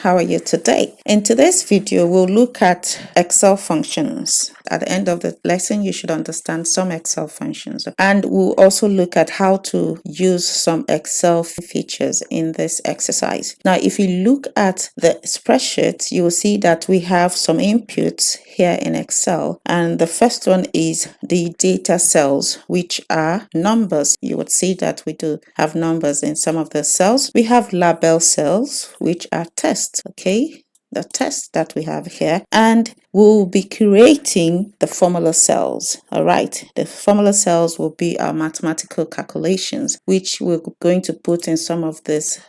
how are you today? In today's video, we'll look at Excel functions. At the end of the lesson, you should understand some Excel functions. And we'll also look at how to use some Excel features in this exercise. Now, if you look at the spreadsheet, you will see that we have some inputs here in Excel. And the first one is the data cells, which are numbers. You would see that we do have numbers in some of the cells. We have label cells, which are tests, okay? The tests that we have here, and we'll be creating the formula cells. All right, the formula cells will be our mathematical calculations, which we're going to put in some of these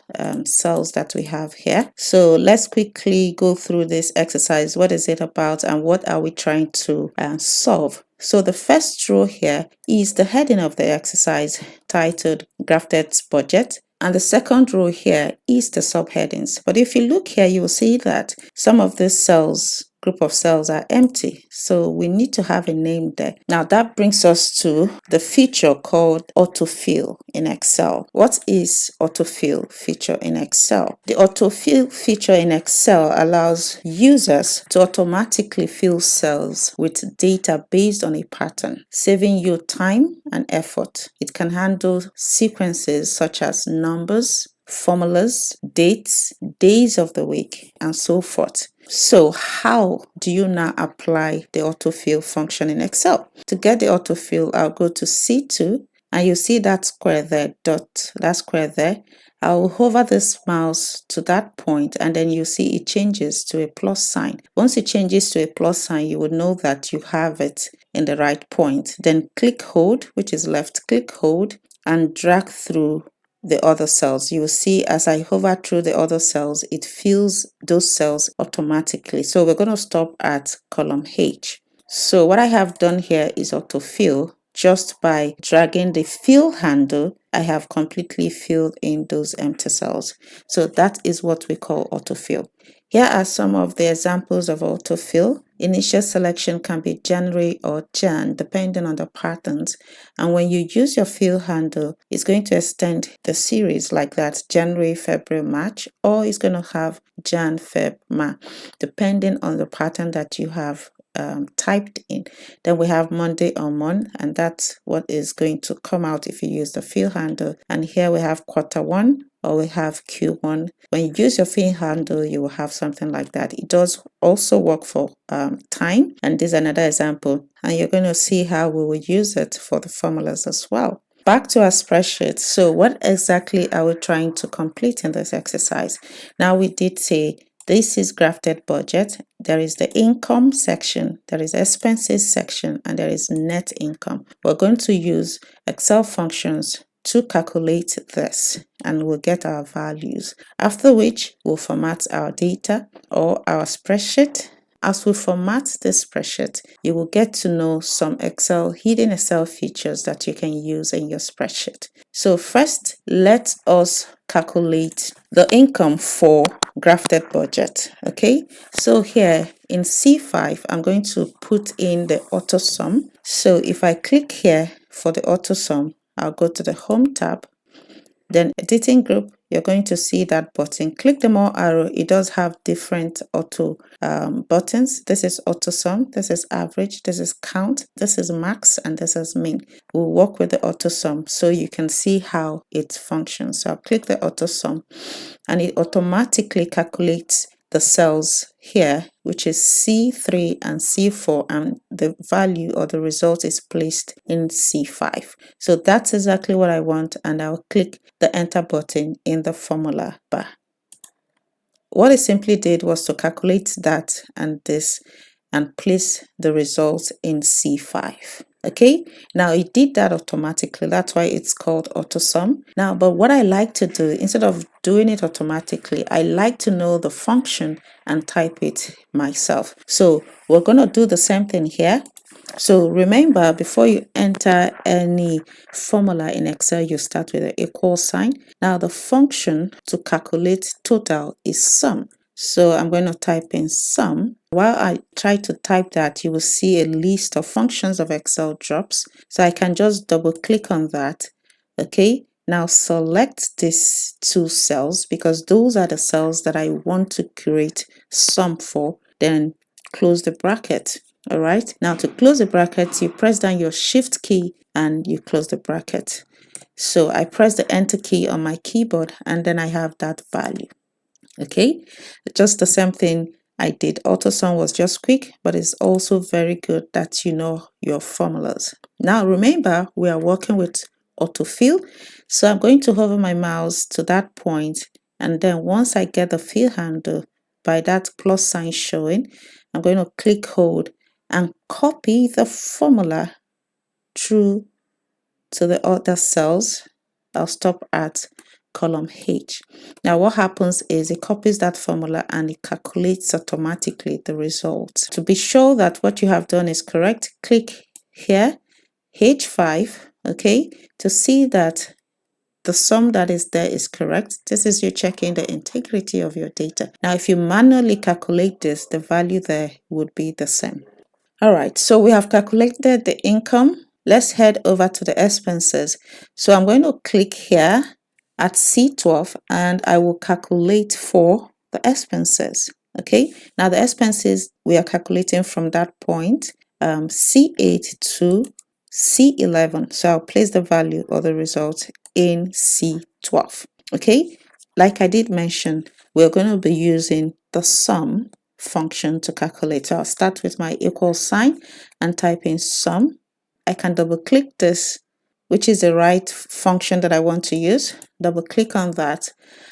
cells that we have here. So let's quickly go through this exercise. What is it about and what are we trying to solve? So the first row here is the heading of the exercise titled Grafted Budget. And the second row here is the subheadings. But if you look here, you will see that some of these cells, group of cells, are empty. So we need to have a name there. Now that brings us to the feature called AutoFill in Excel. What is AutoFill feature in Excel? The AutoFill feature in Excel allows users to automatically fill cells with data based on a pattern, saving you time and effort. It can handle sequences such as numbers, formulas, dates, days of the week, and so forth. So how do you now apply the autofill function in Excel? To get the autofill, I'll go to C2 and you see that square there, that square there. I'll hover this mouse to that point and then you see it changes to a plus sign. Once it changes to a plus sign, you would know that you have it in the right point. Then click hold, which is left click hold, and drag through the other cells. You will see as I hover through the other cells, it fills those cells automatically. So we're going to stop at column H. So what I have done here is autofill. Just by dragging the fill handle, I have completely filled in those empty cells. So that is what we call autofill. Here are some of the examples of autofill. Initial selection can be January or Jan, depending on the patterns. And when you use your fill handle, it's going to extend the series like that, January, February, March, or it's going to have Jan, Feb, March, depending on the pattern that you have typed in. Then we have Monday or month, and that's what is going to come out if you use the fill handle. And here we have quarter one, or we have Q1. When you use your fill handle, you will have something like that. It does also work for time, and this is another example, and you're going to see how we will use it for the formulas as well. Back to our spreadsheet. So what exactly are we trying to complete in this exercise? Now we did say this is grafted budget. There is the income section, there is expenses section, and there is net income. We're going to use Excel functions to calculate this and we'll get our values. After which we'll format our data or our spreadsheet. As we format this spreadsheet, you will get to know some hidden Excel features that you can use in your spreadsheet. So first, let us calculate the income for grafted budget. Okay, so here in C5, I'm going to put in the AutoSum. So if I click here for the AutoSum, I'll go to the Home tab, then Editing Group. You're going to see that button. Click the more arrow. It does have different auto buttons. This is AutoSum, this is average, this is count, this is max, and this is min. We'll work with the AutoSum so you can see how it functions. So I'll click the AutoSum and it automatically calculates the cells here, which is C3 and C4, and the value or the result is placed in C5. So that's exactly what I want, and I'll click the enter button in the formula bar. What it simply did was to calculate that and this and place the results in C5. Okay, now it did that automatically. That's why it's called AutoSum. Now, but what I like to do, instead of doing it automatically, I like to know the function and type it myself. So we're going to do the same thing here. So remember, before you enter any formula in Excel, you start with an equal sign. Now the function to calculate total is sum. So I'm going to type in sum. While I try to type that, you will see a list of functions of Excel drops. So I can just double click on that. Okay. Now select these two cells because those are the cells that I want to create sum for. Then close the bracket. All right. Now to close the bracket, you press down your shift key and you close the bracket. So I press the enter key on my keyboard and then I have that value. Okay, just the same thing I did. AutoSum was just quick, but it's also very good that you know your formulas. Now remember, we are working with AutoFill. So I'm going to hover my mouse to that point, and then once I get the fill handle by that plus sign showing, I'm going to click hold and copy the formula through to the other cells. I'll stop at column H. Now what happens is it copies that formula and it calculates automatically the result. To be sure that what you have done is correct, click here, H5, okay, to see that the sum that is there is correct. This is you checking the integrity of your data. Now, if you manually calculate this, the value there would be the same. All right, so we have calculated the income. Let's head over to the expenses. So I'm going to click here at C12 and I will calculate for the expenses. Okay, now the expenses we are calculating from that point C8 to C11. So I'll place the value or the result in C12. Okay, like I did mention, we're going to be using the sum function to calculate. So I'll start with my equal sign and type in sum. I can double click this, which is the right function that I want to use. Double click on that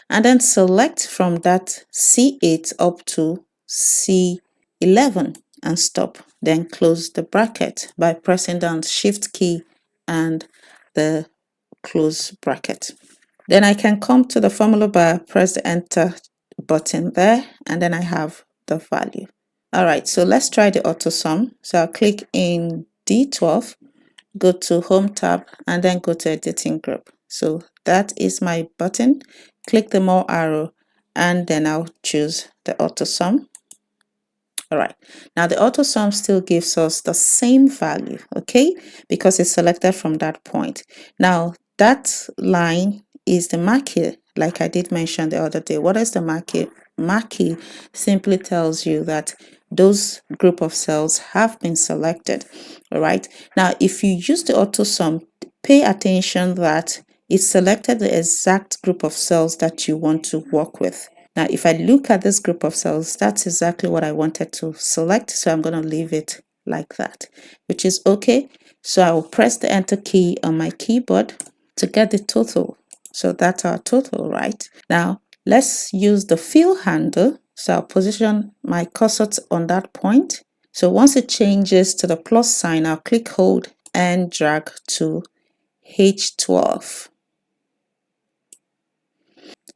and then select from that C8 up to C11 and stop. Then close the bracket by pressing down shift key and the close bracket. Then I can come to the formula bar, press the enter button there, and then I have the value. All right, so let's try the AutoSum. So I'll click in D12, go to Home tab, and then go to Editing Group. So that is my button. Click the more arrow, and then I'll choose the AutoSum. All right, now the AutoSum still gives us the same value, okay, because it's selected from that point. Now that line is the marquee, like I did mention the other day. What is the marquee? Marquee simply tells you that those group of cells have been selected. All right, now if you use the AutoSum, pay attention that it selected the exact group of cells that you want to work with. Now, if I look at this group of cells, that's exactly what I wanted to select. So I'm going to leave it like that, which is okay. So I will press the enter key on my keyboard to get the total. So that's our total, right? Now, let's use the fill handle. So I'll position my cursor on that point. So once it changes to the plus sign, I'll click hold and drag to H12.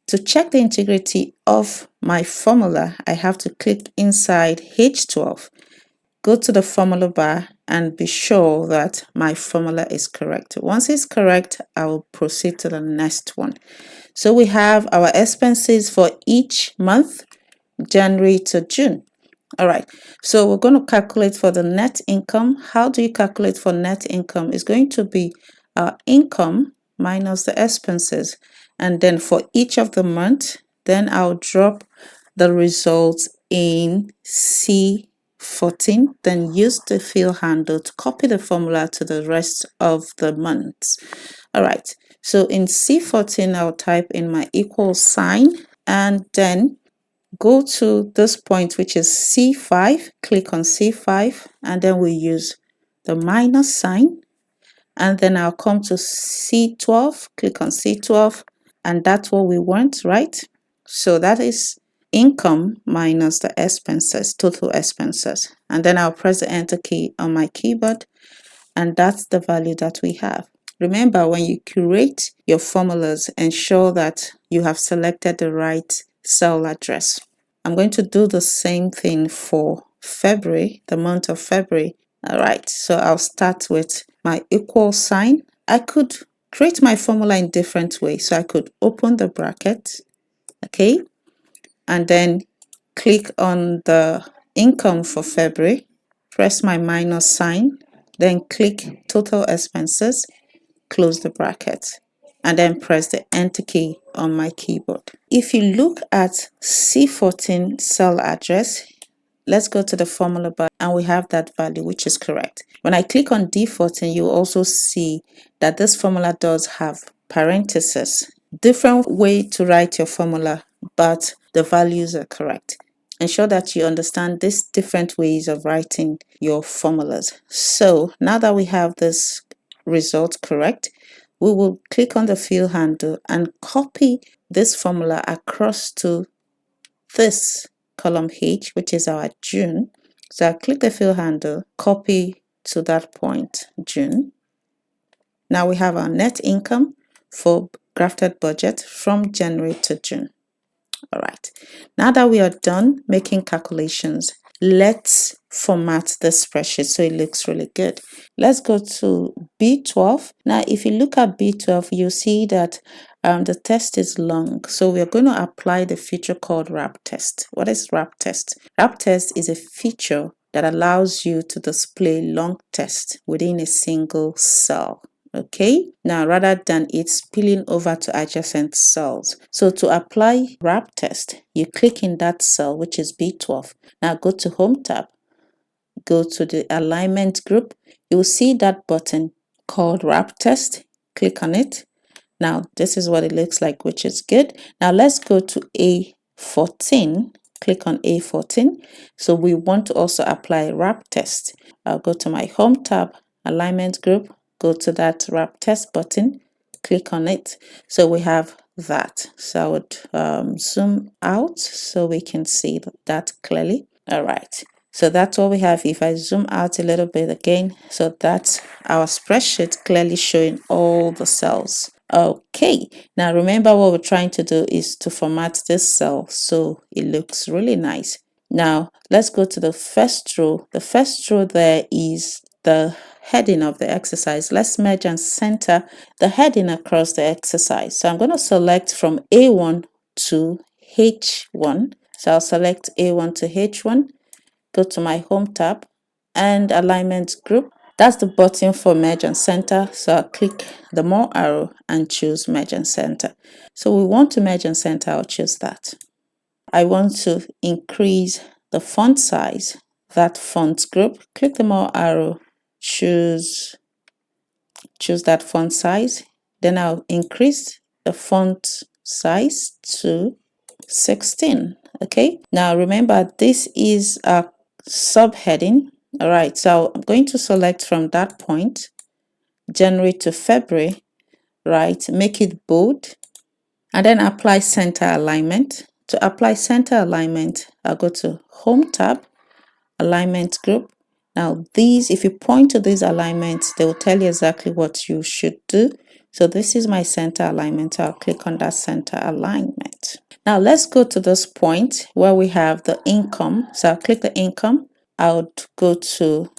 To check the integrity of my formula, I have to click inside H12, go to the formula bar and be sure that my formula is correct. Once it's correct, I will proceed to the next one. So we have our expenses for each month, January to June. All right, so we're going to calculate for the net income. How do you calculate for net income? It's going to be our income minus the expenses. And then for each of the month, then I'll drop the results in C14, then use the fill handle to copy the formula to the rest of the months. All right, so in C14, I'll type in my equal sign and then go to this point, which is C5, click on C5, and then we use the minus sign. And then I'll come to C12, click on C12, and that's what we want, right? So that is income minus the expenses, total expenses. And then I'll press the enter key on my keyboard, and that's the value that we have. Remember, when you create your formulas, ensure that you have selected the right cell address. I'm going to do the same thing for February, the month of February. All right, so I'll start with my equal sign. I could create my formula in different ways. So I could open the bracket, okay, and then click on the income for February, press my minus sign, then click total expenses, close the bracket. and then press the Enter key on my keyboard. If you look at C14 cell address, let's go to the formula bar and we have that value, which is correct. When I click on D14, you also see that this formula does have parentheses. Different way to write your formula, but the values are correct. Ensure that you understand these different ways of writing your formulas. So now that we have this result correct, we will click on the fill handle and copy this formula across to this column H, which is our June. So I click the fill handle, copy to that point, June. Now we have our net income for grafted budget from January to June. All right. Now that we are done making calculations, let's format the spreadsheet so it looks really good. Let's go to B12. Now, if you look at B12, you see that the test is long. So we're going to apply the feature called wrap test. What is wrap test? Wrap test is a feature that allows you to display long text within a single cell. Okay, now rather than it spilling over to adjacent cells. So to apply wrap test, you click in that cell, which is B12. Now go to Home tab, go to the alignment group. You'll see that button called wrap test. Click on it. Now this is what it looks like, which is good. Now let's go to A14. Click on A14. So we want to also apply wrap test. I'll go to my Home tab, alignment group, go to that wrap test button, click on it. So we have that. So I would zoom out so we can see that clearly. All right. So that's what we have. If I zoom out a little bit again, so that's our spreadsheet clearly showing all the cells. Okay, now remember what we're trying to do is to format this cell so it looks really nice. Now let's go to the first row. The first row there is the heading of the exercise. Let's merge and center the heading across the exercise. So I'm going to select from A1 to H1. So I'll select A1 to H1, go to my Home tab and alignment group. That's the button for merge and center. So I'll click the more arrow and choose merge and center. So we want to merge and center, I'll choose that. I want to increase the font size, that font group. Click the more arrow, choose that font size. Then I'll increase the font size to 16. Okay, now remember this is a subheading. All right, so I'm going to select from that point, January to February, right? Make it bold and then apply center alignment. To apply center alignment, I'll go to Home tab, alignment group. Now these, if you point to these alignments, they will tell you exactly what you should do. So this is my center alignment. I'll click on that center alignment. Now let's go to this point where we have the income. So I'll click the income. I'll go to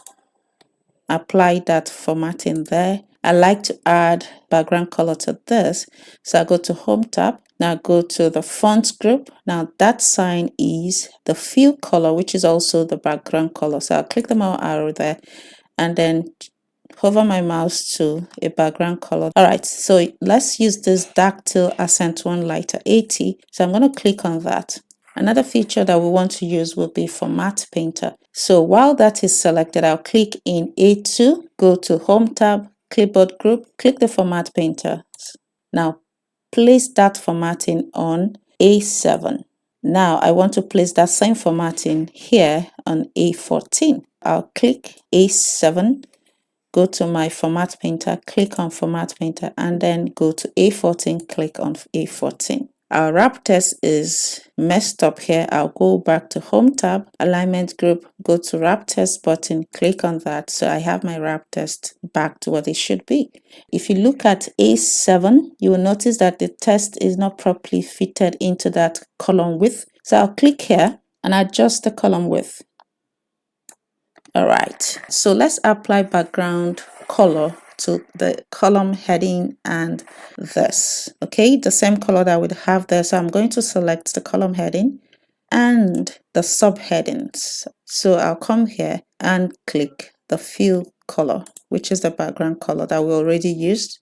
apply that formatting there. I like to add background color to this. So I go to Home tab. Now go to the font group. Now that sign is the fill color, which is also the background color. So I'll click the mouse arrow there and then hover my mouse to a background color. All right, so let's use this dark teal accent one lighter 80. So I'm going to click on that. Another feature that we want to use will be Format Painter. So while that is selected, I'll click in A2, go to Home tab, Clipboard group, click the Format Painter. Now place that formatting on A7. Now I want to place that same formatting here on A14. I'll click A7, go to my Format Painter, click on Format Painter, and then go to A14, click on A14. Our wrap test is messed up here. I'll go back to Home tab, alignment group, go to wrap test button, click on that. So I have my wrap test back to what it should be. If you look at A7, you will notice that the test is not properly fitted into that column width. So I'll click here and adjust the column width. All right, so let's apply background color to the column heading and this. Okay, the same color that I would have there. So I'm going to select the column heading and the subheadings. So I'll come here and click the fill color, which is the background color that we already used.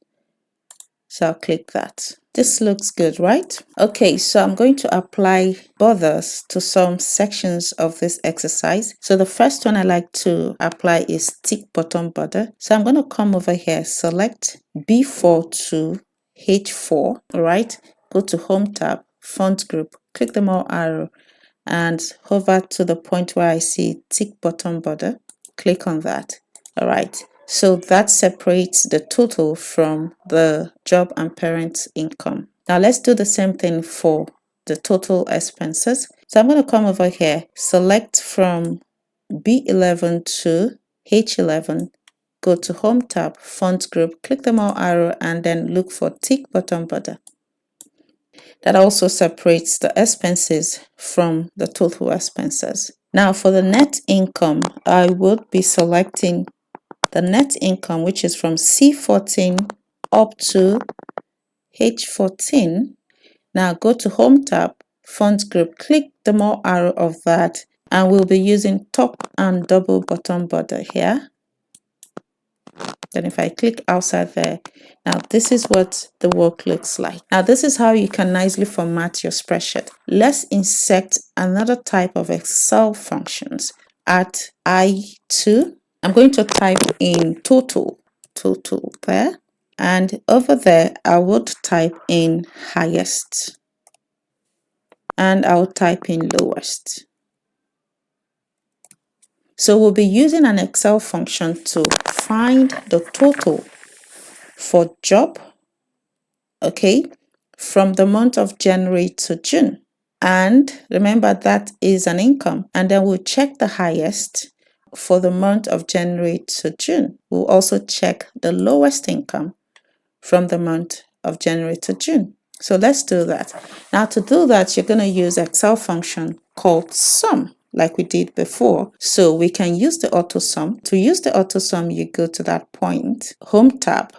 So I'll click that. This looks good, right? Okay, so I'm going to apply borders to some sections of this exercise. So the first one I like to apply is tick bottom border. So I'm going to come over here, select B4 to H4, all right? Go to Home tab, Font Group, click the more arrow, and hover to the point where I see tick bottom border. Click on that. All right. So that separates the total from the job and parent income. Now let's do the same thing for the total expenses. So I'm going to come over here, select from B11 to H11, go to Home tab, Font Group, click the more arrow, and then look for tick bottom border. That also separates the expenses from the total expenses. Now for the net income, I would be selecting the net income, which is from C14 up to H14. Now go to Home tab, Font Group, click the more arrow of that, and we'll be using top and double bottom border here. Then if I click outside there, now this is what the work looks like. Now this is how you can nicely format your spreadsheet. Let's insert another type of Excel functions. At I2, I'm going to type in total there. And over there, I would type in highest. And I'll type in lowest. So we'll be using an Excel function to find the total for job, okay, from the month of January to June. And remember, that is an income. And then we'll check the highest for the month of January to June. We'll also check the lowest income from the month of January to June. So let's do that. Now to do that, you're going to use Excel function called sum, like we did before. So we can use the AutoSum. To use the AutoSum, you go to that point, Home tab,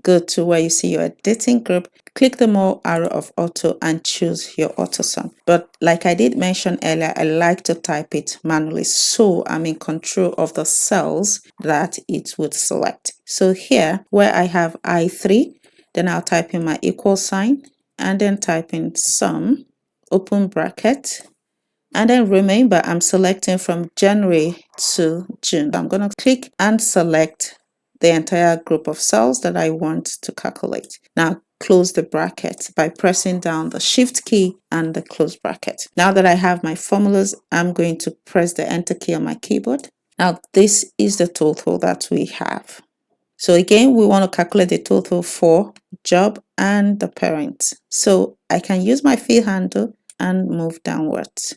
go to where you see your editing group, click the more arrow of auto and choose your AutoSum. But like I did mention earlier, I like to type it manually, so I'm in control of the cells that it would select. So here where I have I3, then I'll type in my equal sign and then type in sum, open bracket. And then remember, I'm selecting from January to June. I'm going to click and select the entire group of cells that I want to calculate. Now, close the bracket by pressing down the Shift key and the close bracket. Now that I have my formulas, I'm going to press the Enter key on my keyboard. Now, this is the total that we have. So again, we want to calculate the total for job and the parent. So I can use my fill handle and move downwards.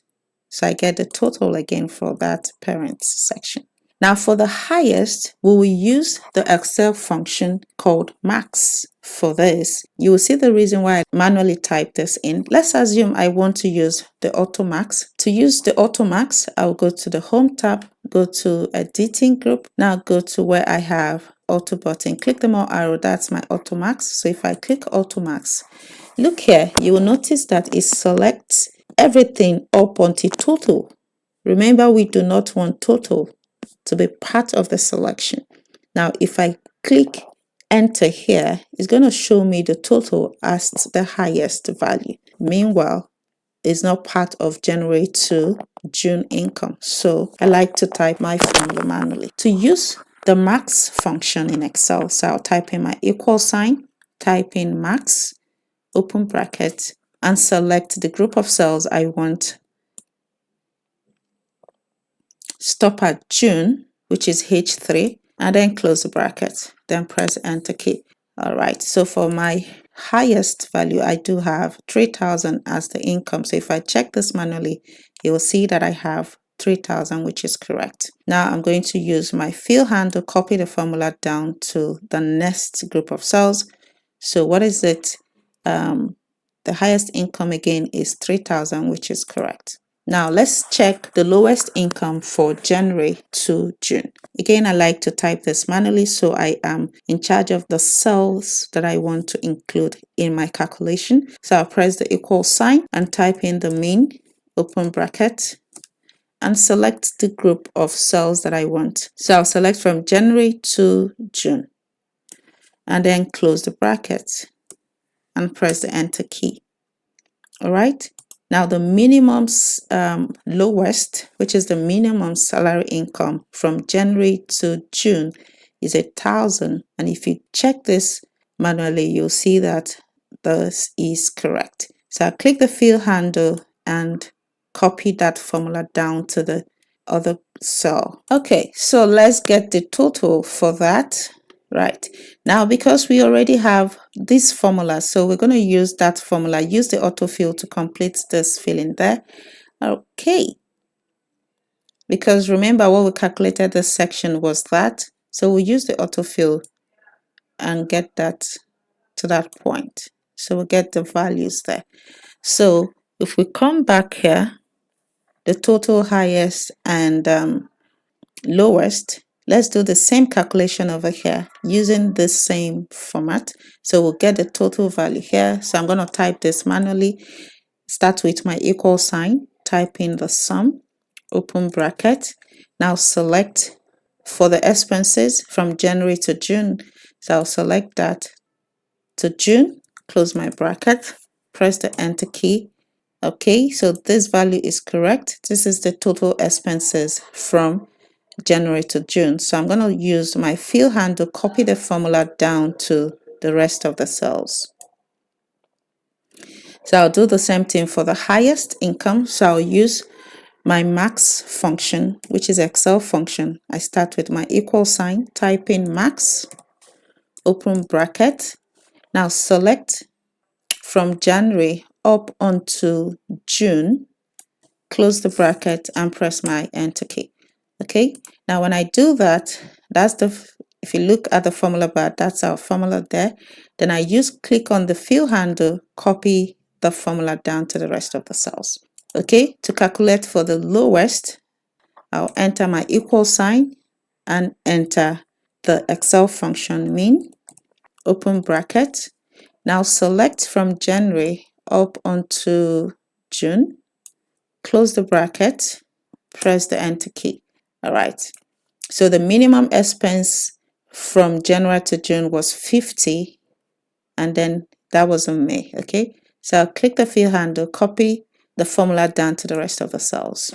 So I get the total again for that parent section. Now for the highest, we will use the Excel function called max. For this, you will see the reason why I manually type this in. Let's assume I want to use the Auto Max. To use the Auto Max, I'll go to the Home tab, go to Editing Group. Now go to where I have Auto button. Click the more arrow, that's my Auto Max. So if I click Auto Max, look here, you will notice that it selects everything up until total. Remember, we do not want total to be part of the selection. Now, if I click enter here, it's going to show me the total as the highest value. Meanwhile, it's not part of January to June income. So I like to type my formula manually. To use the max function in Excel, so I'll type in my equal sign, type in max, open bracket, and select the group of cells I want. Stop at June, which is H3, and then close the bracket, then press enter key. All right, so for my highest value, I do have 3,000 as the income. So if I check this manually, you will see that I have 3,000, which is correct. Now I'm going to use my fill handle, copy the formula down to the next group of cells. So what is it? The highest income again is 3,000, which is correct. Now let's check the lowest income for January to June. Again, I like to type this manually, so I am in charge of the cells that I want to include in my calculation. So I'll press the equal sign and type in the mean, open bracket, and select the group of cells that I want. So I'll select from January to June. and then close the bracket and press the enter key. All right. Now the minimum lowest, which is the minimum salary income from January to June, is 1,000. And if you check this manually, you'll see that this is correct. So I'll click the fill handle and copy that formula down to the other cell. Okay, so let's get the total for that. Right. Now, because we already have this formula, so we're going to use that formula, use the AutoFill to complete this filling there. Okay. Because remember what we calculated this section was that. So we'll use the AutoFill and get that to that point. So we'll get the values there. So if we come back here, the total highest and lowest, let's do the same calculation over here using the same format. So we'll get the total value here. So I'm going to type this manually. Start with my equal sign, type in the sum, open bracket. Now select for the expenses from January to June. So I'll select that to June, close my bracket, press the enter key. Okay, so this value is correct. This is the total expenses from January to June. So I'm going to use my fill handle, copy the formula down to the rest of the cells. So I'll do the same thing for the highest income. So I'll use my max function, which is Excel function. I start with my equal sign, type in max, open bracket. Now select from January up onto June, close the bracket and press my enter key. Okay, now when I do that, if you look at the formula bar, that's our formula there. Then I click on the fill handle, copy the formula down to the rest of the cells. Okay, to calculate for the lowest, I'll enter my equal sign and enter the Excel function min, open bracket. Now select from January up onto June, close the bracket, press the enter key. All right. So the minimum expense from January to June was 50, and then that was in May. Okay. So I'll click the fill handle, copy the formula down to the rest of the cells.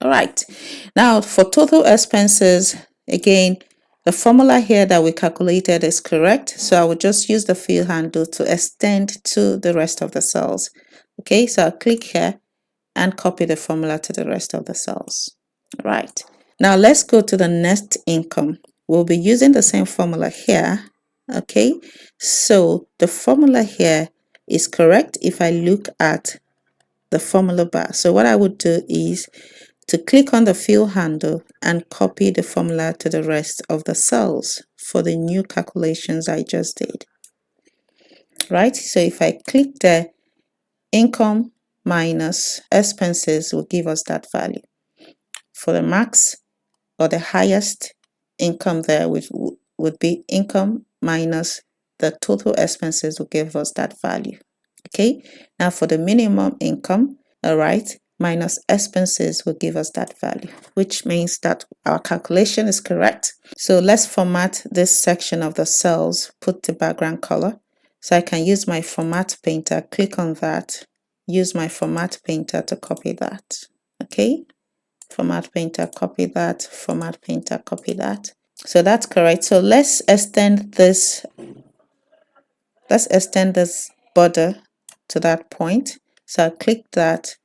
All right. Now for total expenses, again, the formula here that we calculated is correct. So I will just use the fill handle to extend to the rest of the cells. Okay. So I'll click here and copy the formula to the rest of the cells. All right. Now let's go to the net income. We'll be using the same formula here. Okay, so the formula here is correct if I look at the formula bar. So what I would do is to click on the fill handle and copy the formula to the rest of the cells for the new calculations I just did. Right, so if I click there, income minus expenses will give us that value. For the max, or the highest income there would be income minus the total expenses will give us that value. Okay, now for the minimum income, all right, minus expenses will give us that value, which means that our calculation is correct. So let's format this section of the cells, put the background color. So I can use my format painter, click on that, use my format painter to copy that. Okay, format painter, copy that, format painter, copy that. So that's correct. So let's extend this border to that point. So I'll click that,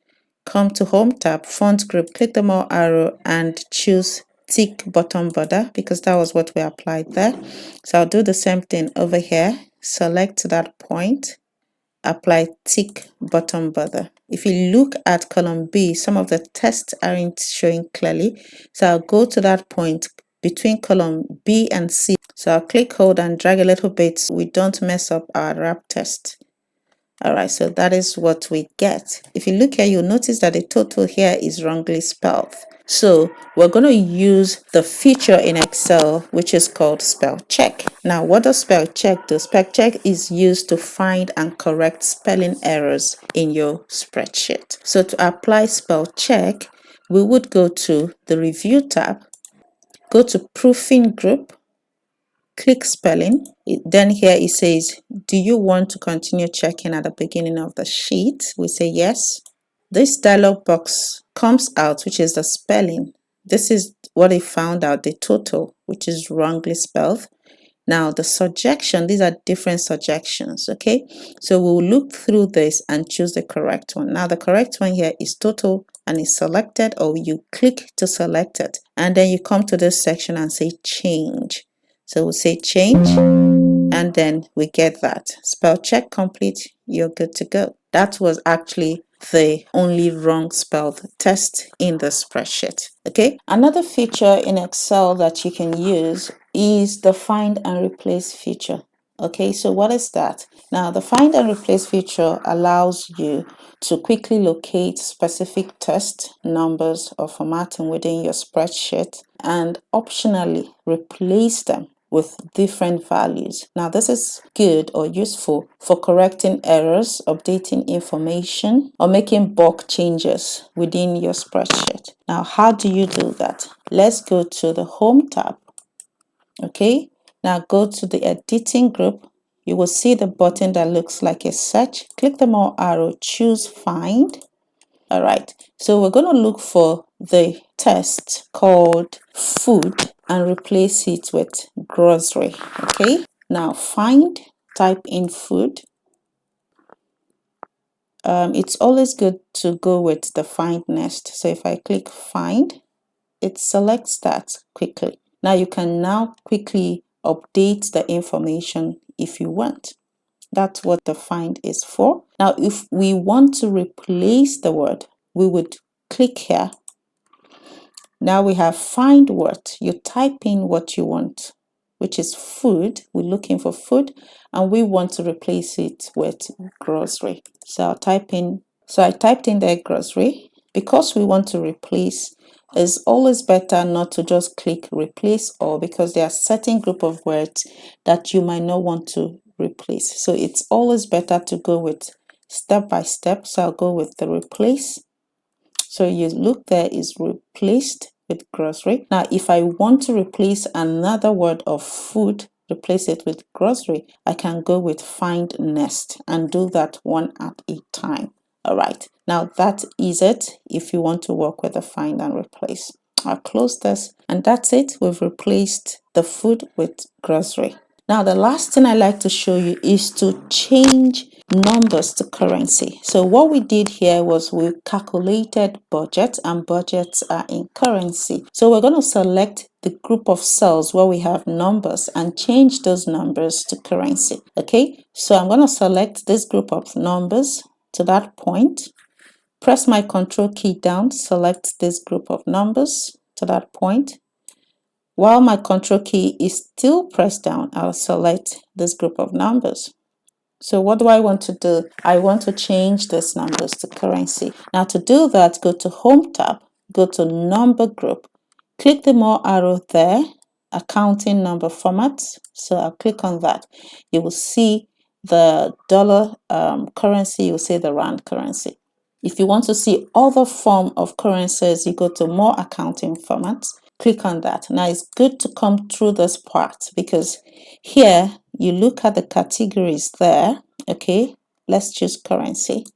come to home tab, font group, click the more arrow and choose tick bottom border because that was what we applied there. So I'll do the same thing over here, select that point, apply tick bottom border. If you look at column B, some of the text aren't showing clearly. So I'll go to that point between column B and C. So I'll click, hold and drag a little bit so we don't mess up our wrap test. All right, so that is what we get. If you look here, you'll notice that the total here is wrongly spelled. So we're going to use the feature in Excel, which is called spell check. Now, what does spell check do? Spell check is used to find and correct spelling errors in your spreadsheet. So to apply spell check, we would go to the review tab, go to proofing group, click spelling. Then here it says, do you want to continue checking at the beginning of the sheet? We say yes. This dialog box comes out, which is the spelling. This is what it found out, the total, which is wrongly spelled. Now the suggestion, these are different suggestions, okay? So we'll look through this and choose the correct one. Now the correct one here is total and it's selected, or you click to select it. And then you come to this section and say change. So we'll say change, and then we get that. Spell check complete, you're good to go. That was actually the only wrong spelled test in the spreadsheet. Okay, another feature in Excel that you can use is the find and replace feature. Okay, so what is that? Now, the find and replace feature allows you to quickly locate specific text numbers or formatting within your spreadsheet and optionally replace them with different values. Now, this is good or useful for correcting errors, updating information, or making bulk changes within your spreadsheet. Now, how do you do that? Let's go to the Home tab. Okay, now go to the editing group. You will see the button that looks like a search. Click the more arrow, choose find. All right, so we're going to look for the test called food and replace it with grocery. Okay, now find, type in food. It's always good to go with the find next. So if I click find, it selects that quickly. Now you can now quickly update the information if you want. That's what the find is for. Now, if we want to replace the word, we would click here. Now we have find word. You type in what you want, which is food. We're looking for food and we want to replace it with grocery. So I typed in the grocery. Because we want to replace, it's always better not to just click replace all, because there are certain group of words that you might not want to replace. So it's always better to go with step by step. So I'll go with the replace. So you look, there is replaced with grocery. Now, if I want to replace another word of food, replace it with grocery, I can go with find next and do that one at a time. All right, now that is it if you want to work with the find and replace. I'll close this, and that's it. We've replaced the food with grocery. Now, the last thing I like to show you is to change numbers to currency. So what we did here was we calculated budget, and budgets are in currency. So we're going to select the group of cells where we have numbers and change those numbers to currency. Okay, so I'm going to select this group of numbers to that point. Press my control key down, select this group of numbers to that point. While my control key is still pressed down, I'll select this group of numbers. So what do I want to do? I want to change these numbers to currency. Now to do that, go to Home tab, go to Number Group, click the more arrow there, Accounting Number Formats. So I'll click on that. You will see the dollar currency, you will see the rand currency. If you want to see other form of currencies, you go to More Accounting Formats. Click on that. Now it's good to come through this part, because here you look at the categories there. Okay, let's choose currency.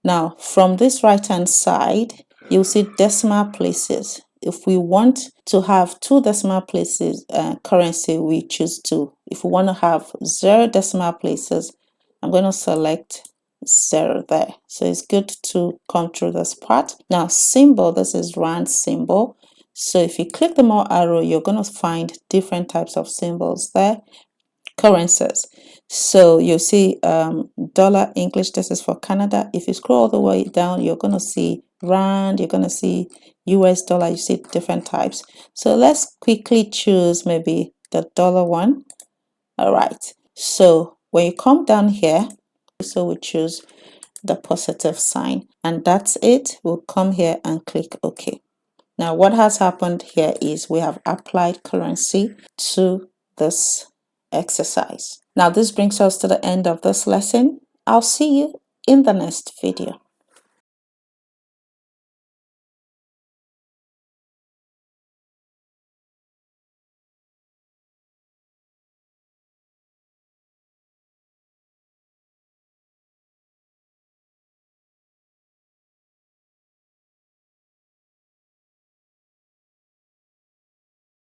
Now from this right hand side, you'll see decimal places. If we want to have 2 decimal places currency, we choose 2. If we want to have 0 decimal places, I'm going to select 0 there. So it's good to come through this part. Now symbol, this is rand symbol. So if you click the more arrow, you're going to find different types of symbols there. Currencies. So you'll see dollar English, this is for Canada. If you scroll all the way down, you're going to see rand, you're going to see US dollar, you see different types. So let's quickly choose maybe the dollar one. All right, so when you come down here, so we choose the positive sign, and that's it. We'll come here and click OK. Now what has happened here is we have applied currency to this exercise. Now this brings us to the end of this lesson. I'll see you in the next video.